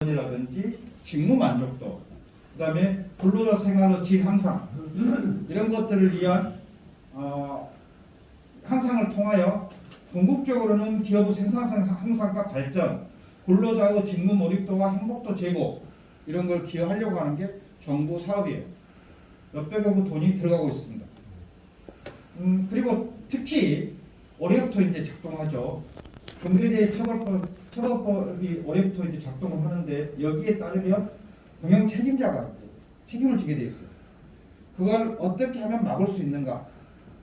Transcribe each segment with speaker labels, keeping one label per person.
Speaker 1: 이라든지 직무 만족도, 그 다음에 근로자 생활의 질 향상, 이런 것들을 위한 향상을 통하여 궁극적으로는 기업의 생산성 향상과 발전, 근로자의 직무 몰입도와 행복도 제고, 이런 걸 기여하려고 하는 게 정부 사업이에요. 몇백억의 돈이 들어가고 있습니다. 그리고 특히 올해부터 이제 작동하죠. 중대재해처벌법이 올해부터 이제 작동을 하는데, 여기에 따르면 경영 책임자가 책임을 지게 돼 있어요. 그걸 어떻게 하면 막을 수 있는가,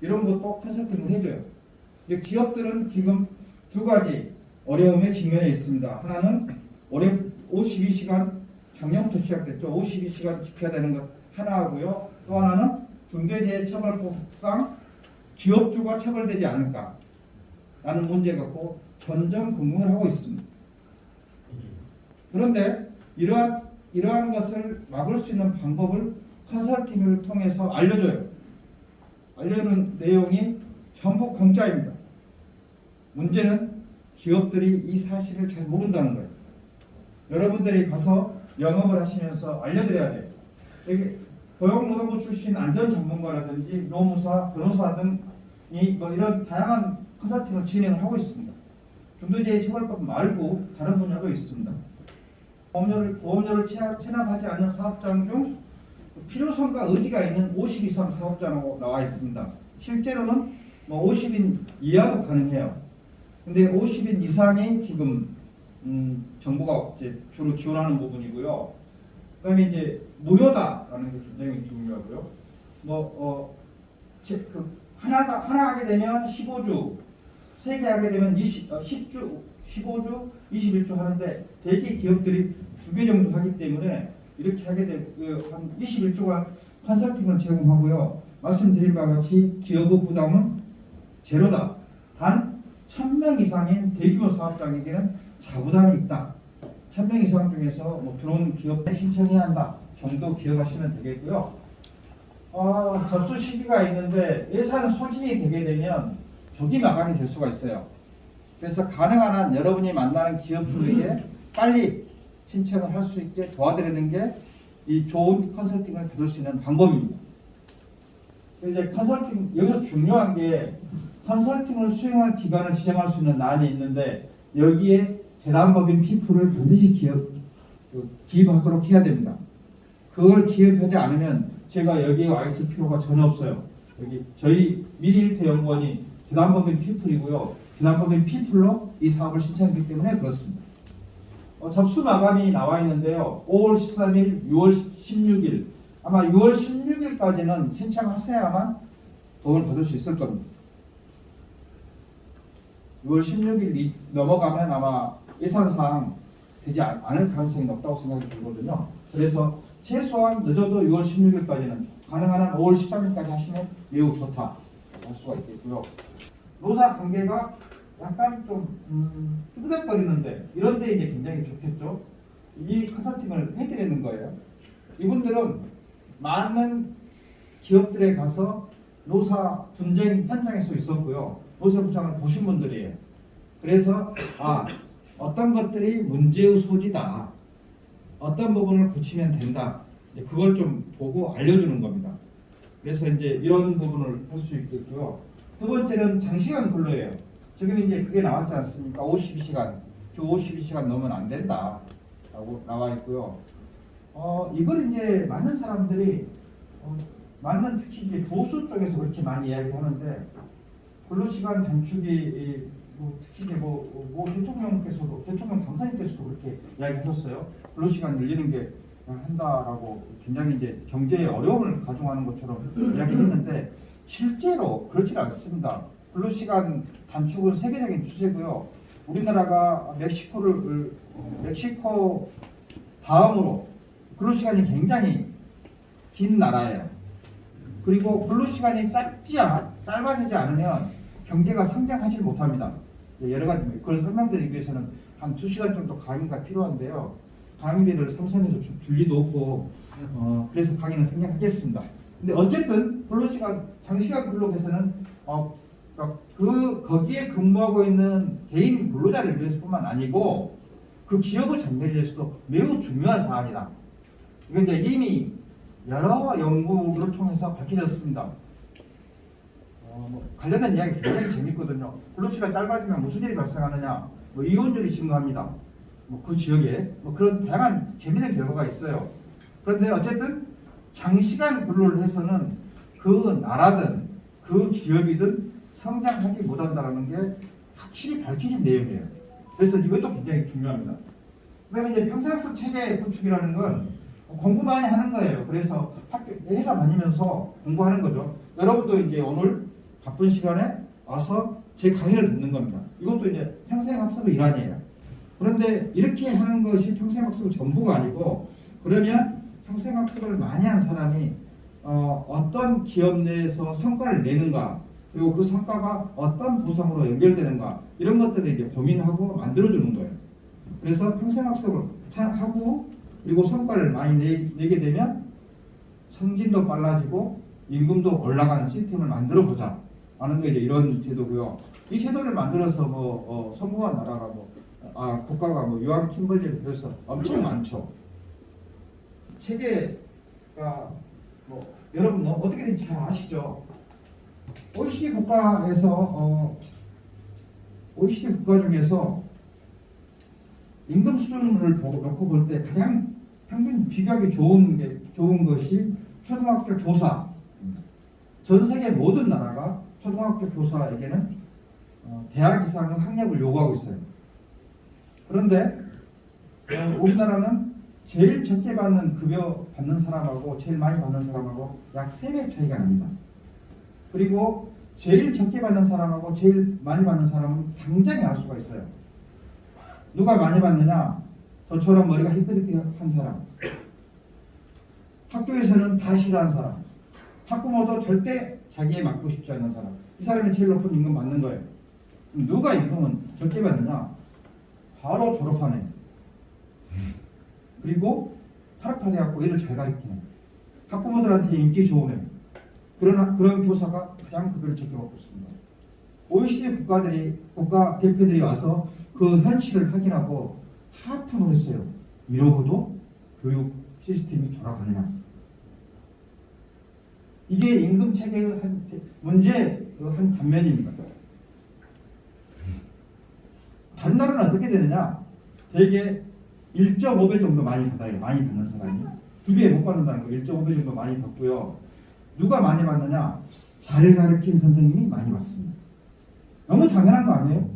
Speaker 1: 이런 것도 컨설팅을 해줘요. 기업들은 지금 두 가지 어려움에 직면해 있습니다. 하나는 올해 52시간, 작년부터 시작됐죠. 52시간 지켜야 되는 것 하나 하고요. 또 하나는 중대재해처벌법상 기업주가 처벌되지 않을까 라는 문제 갖고 전전긍긍을 하고 있습니다. 그런데 이러한 것을 막을 수 있는 방법을 컨설팅을 통해서 알려줘요. 알려주는 내용이 전부 공짜입니다. 문제는 기업들이 이 사실을 잘 모른다는 거예요. 여러분들이 가서 영업을 하시면서 알려드려야 돼요. 여기 고용노동부 출신 안전전문가라든지 노무사, 변호사 등이 이런 다양한 컨설팅을 진행을 하고 있습니다. 중대재해처벌법 말고 다른 분야도 있습니다. 보험료를 체납하지 않는 사업장 중 필요성과 의지가 있는 50 이상 사업자라고 나와 있습니다. 실제로는 50인 이하도 가능해요. 근데 50인 이상이 지금 정부가 이제 주로 지원하는 부분이고요. 그다음에 이제 무료다라는 게 굉장히 중요하고요. 하나 하게 되면 15주, 3개 하게 되면 10주, 15주, 21주 하는데, 대개 기업들이 2개 정도 하기 때문에 이렇게 하게 되면 한 21주간 컨설팅을 제공하고요. 말씀드린 바와 같이 기업의 부담은 제로다. 단 1000명 이상인 대규모 사업장에게는 자부담이 있다. 1000명 이상 중에서 들어온 기업에 신청해야 한다 정도 기억하시면 되겠고요. 접수 시기가 있는데 예산 소진이 되게 되면 조기 마감이 될 수가 있어요. 그래서 가능한 한 여러분이 만나는 기업들에게 빨리 신청을 할 수 있게 도와드리는 게 이 좋은 컨설팅을 받을 수 있는 방법입니다. 이제 컨설팅, 여기서 중요한 게 컨설팅을 수행할 기관을 지정할 수 있는 난이 있는데, 여기에 재단법인 피플을 반드시 기입하도록 해야 됩니다. 그걸 기입하지 않으면 제가 여기에 와 있을 필요가 전혀 없어요. 여기 저희 미래일태연구원이 재단법인 피플이고요. 재단법인 피플로 이 사업을 신청했기 때문에 그렇습니다. 접수 마감이 나와 있는데요. 5월 13일, 6월 16일, 아마 6월 16일까지는 신청하셔야만 도움을 받을 수 있을 겁니다. 6월 16일이 넘어가면 아마 예산상 되지 않을 가능성이 높다고 생각이 들거든요. 그래서 최소한 늦어도 6월 16일까지는, 가능한 한 5월 13일까지 하시면 매우 좋다 할 수가 있겠고요. 노사 관계가 약간 좀 끄덕거리는데, 이런 데 이제 굉장히 좋겠죠. 이 컨설팅을 해드리는 거예요. 이분들은 많은 기업들에 가서 노사 분쟁 현장에서 있었고요. 노사 부장을 보신 분들이에요. 그래서 어떤 것들이 문제의 소지다, 어떤 부분을 고치면 된다, 그걸 좀 보고 알려주는 겁니다. 그래서 이제 이런 부분을 할 수 있겠고요. 두 번째는 장시간 근로예요. 지금 이제 그게 나왔지 않습니까? 52시간, 주 52시간 넘으면 안 된다 라고 나와 있고요. 이걸 이제 많은 사람들이 특히 이제 보수 쪽에서 그렇게 많이 이야기를 하는데, 근로시간 단축이 특히 이제 대통령 당사님께서도 그렇게 이야기하셨어요. 근로시간 늘리는 게 한다라고 굉장히 이제 경제에 어려움을 가중하는 것처럼 이야기했는데, 실제로 그렇지 않습니다. 근로시간 단축은 세계적인 추세고요. 우리나라가 멕시코 다음으로 근로시간이 굉장히 긴 나라예요. 그리고 근로시간이 짧아지지 않으면 경제가 성장하지 못합니다. 여러 가지 그걸 설명드리기 위해서는 한 2시간 정도 강의가 필요한데요. 강의비를 삼성에서 줄 리도 없고, 그래서 강의는 생략하겠습니다. 근데 어쨌든 근로시간, 장시간 근로에서는 거기에 근무하고 있는 개인 근로자를 위해서뿐만 아니고 그 기업을 장려해서도 매우 중요한 사안이다. 이건 이제 이미 여러 연구를 통해서 밝혀졌습니다. 관련된 이야기 굉장히 재밌거든요. 블루치가 짧아지면 무슨 일이 발생하느냐, 이혼율이 증가합니다. 그 지역에 그런 다양한 재미있는 결과가 있어요. 그런데 어쨌든 장시간 근로를 해서는 그 나라든 그 기업이든 성장하지 못한다는 게 확실히 밝혀진 내용이에요. 그래서 이것도 굉장히 중요합니다. 그다음에 이제 평생학습 체계 구축이라는 건 공부 많이 하는 거예요. 그래서 회사 다니면서 공부하는 거죠. 여러분도 이제 오늘 바쁜 시간에 와서 제 강의를 듣는 겁니다. 이것도 이제 평생학습의 일환이에요. 그런데 이렇게 하는 것이 평생학습의 전부가 아니고, 그러면 평생학습을 많이 한 사람이 어떤 기업 내에서 성과를 내는가, 그리고 그 성과가 어떤 보상으로 연결되는가, 이런 것들을 이제 고민하고 만들어주는 거예요. 그래서 평생학습을 하고 그리고 성과를 많이 내게 되면 성진도 빨라지고 임금도 올라가는 시스템을 만들어 보자 하는 게 이제 이런 제도고요. 이 제도를 만들어서 성공한 나라가 국가가 유한 킴벌리를 비해서 엄청 많죠. 체계가 여러분 어떻게든지 잘 아시죠? OECD 국가에서 OECD 국가 중에서 임금 수준을 놓고 볼 때 가장 평균 비교하기 좋은 것이 초등학교 교사. 전 세계 모든 나라가 초등학교 교사에게는 대학 이상의 학력을 요구하고 있어요. 그런데 우리나라는 제일 적게 받는 급여 받는 사람하고 제일 많이 받는 사람하고 약 3배 차이가 납니다. 그리고 제일 적게 받는 사람하고 제일 많이 받는 사람은 당장에 알 수가 있어요. 누가 많이 받느냐? 저처럼 머리가 희끗희끗한 사람, 학교에서는 다 싫어하는 사람, 학부모도 절대 자기에 맡기고 싶지 않는 사람, 이 사람이 제일 높은 임금 받는 거예요. 누가 임금은 적게 받느냐? 바로 졸업한 애, 그리고 파릇파릇해갖고 애를 잘 가르치는, 학부모들한테 인기 좋은 애, 그런 교사가 가장 급여를 적게 받고 있습니다. OECD 국가 대표들이 와서 그 현실을 확인하고 하품을 했어요. 이러고도 교육 시스템이 돌아가느냐? 이게 임금 체계의 문제의 한 단면입니다. 다른 나라는 어떻게 되느냐? 대개 1.5배 정도 많이 받아요. 많이 받는 사람이 2배 못 받는다는 거. 1.5배 정도 많이 받고요. 누가 많이 받느냐? 잘 가르친 선생님이 많이 받습니다. 너무 당연한 거 아니에요?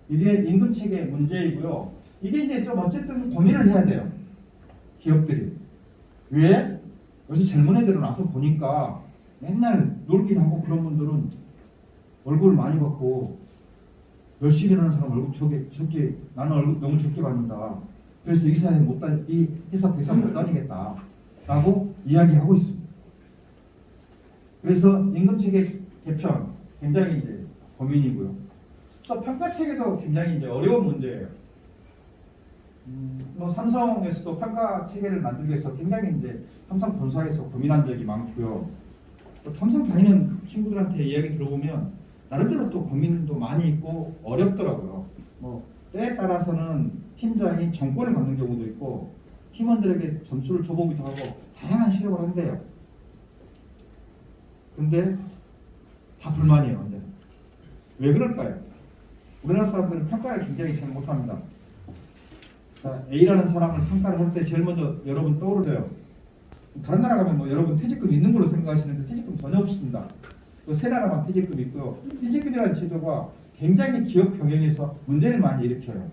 Speaker 1: 이게 임금 체계 문제이고요. 이게 이제 좀 어쨌든 고민을 해야 돼요. 기업들이. 왜? 요새 젊은 애들은 와서 보니까 맨날 놀긴 하고 그런 분들은 월급을 많이 받고 열심히 일하는 사람 월급 적게 나는 월급 너무 적게 받는다. 그래서 이 회사 더 이상 못 다니겠다 라고 이야기하고 있습니다. 그래서 임금 체계 개편 굉장히 이제 고민이고요. 또 평가 체계도 굉장히 이제 어려운 문제예요. 삼성에서도 평가 체계를 만들기 위해서 굉장히 이제 삼성 본사에서 고민한 적이 많고요. 또 삼성 다니는 친구들한테 이야기 들어보면 나름대로 또 고민도 많이 있고 어렵더라고요. 때에 따라서는 팀장이 정권을 갖는 경우도 있고 팀원들에게 점수를 줘보기도 하고 다양한 실험을 한대요. 근데 다 불만이에요. 근데 왜 그럴까요? 우리나라 사람들은 평가를 굉장히 잘 못합니다. A라는 사람을 평가를 할 때 제일 먼저 여러분 떠오르세요. 다른 나라 가면 여러분 퇴직금 있는 걸로 생각하시는데 퇴직금 전혀 없습니다. 세 나라만 퇴직금이 있고요. 퇴직금이라는 제도가 굉장히 기업 경영에서 문제를 많이 일으켜요.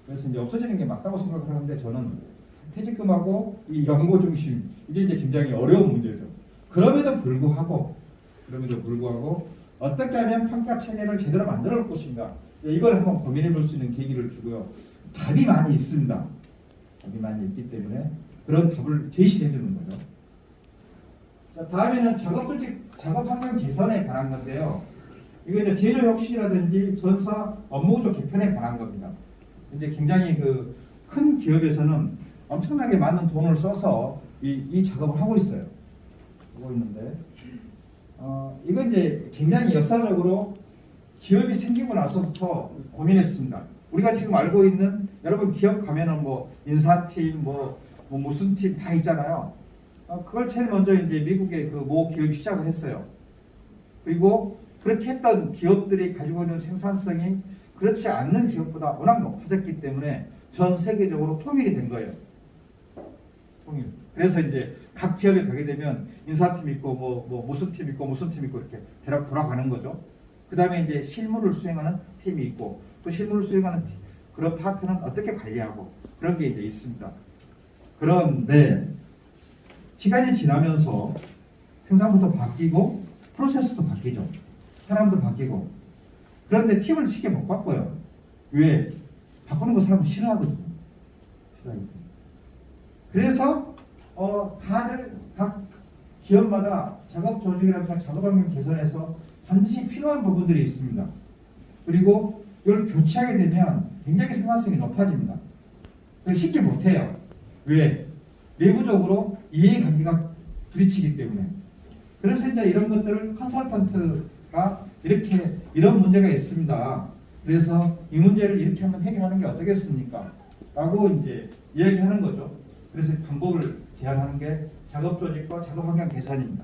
Speaker 1: 그래서 이제 없어지는 게 맞다고 생각을 하는데 저는 퇴직금하고 이 연고 중심 이게 이제 굉장히 어려운 문제죠. 그럼에도 불구하고 어떻게 하면 평가 체계를 제대로 만들어 볼 것인가, 이걸 한번 고민해 볼 수 있는 계기를 주고요. 답이 많이 있습니다. 답이 많이 있기 때문에 그런 답을 제시해 주는 거죠. 자, 다음에는 작업 환경 개선에 관한 건데요. 이거 이제 제조 혁신이라든지 전사 업무 구조 개편에 관한 겁니다. 이제 굉장히 큰 기업에서는 엄청나게 많은 돈을 써서 이 작업을 하고 있어요. 하고 있는데 이건 이제 굉장히 역사적으로 기업이 생기고 나서부터 고민했습니다. 우리가 지금 알고 있는 여러분 기업 가면은 뭐 인사팀 뭐 무슨 팀 다 있잖아요. 그걸 제일 먼저 이제 미국의 그 모 기업이 시작을 했어요. 그리고 그렇게 했던 기업들이 가지고 있는 생산성이 그렇지 않는 기업보다 워낙 높아졌기 때문에 전 세계적으로 통일이 된 거예요. 통일. 그래서 이제 각 기업에 가게 되면 인사팀 있고 뭐 무슨 팀 있고 무슨 팀 있고 이렇게 돌아가는 거죠. 그 다음에 이제 실무를 수행하는 팀이 있고 또 실무를 수행하는 그런 파트는 어떻게 관리하고 그런 게 이제 있습니다. 그런데 시간이 지나면서 생산부도 바뀌고 프로세스도 바뀌죠. 사람도 바뀌고. 그런데 팀을 쉽게 못 바꿔요. 왜? 바꾸는 거 사람은 싫어하거든요. 그래서 다들 각 기업마다 작업 조직이라든가 작업 환경 개선에서 반드시 필요한 부분들이 있습니다. 그리고 이걸 교체하게 되면 굉장히 생산성이 높아집니다. 쉽게 못해요. 왜? 내부적으로 이해관계가 부딪히기 때문에. 그래서 이제 이런 것들을 컨설턴트가 이런 문제가 있습니다. 그래서 이 문제를 이렇게 한번 해결하는 게 어떻겠습니까? 라고 이제 이야기하는 거죠. 그래서 방법을 제안하는 게 작업 조직과 작업 환경 개선입니다.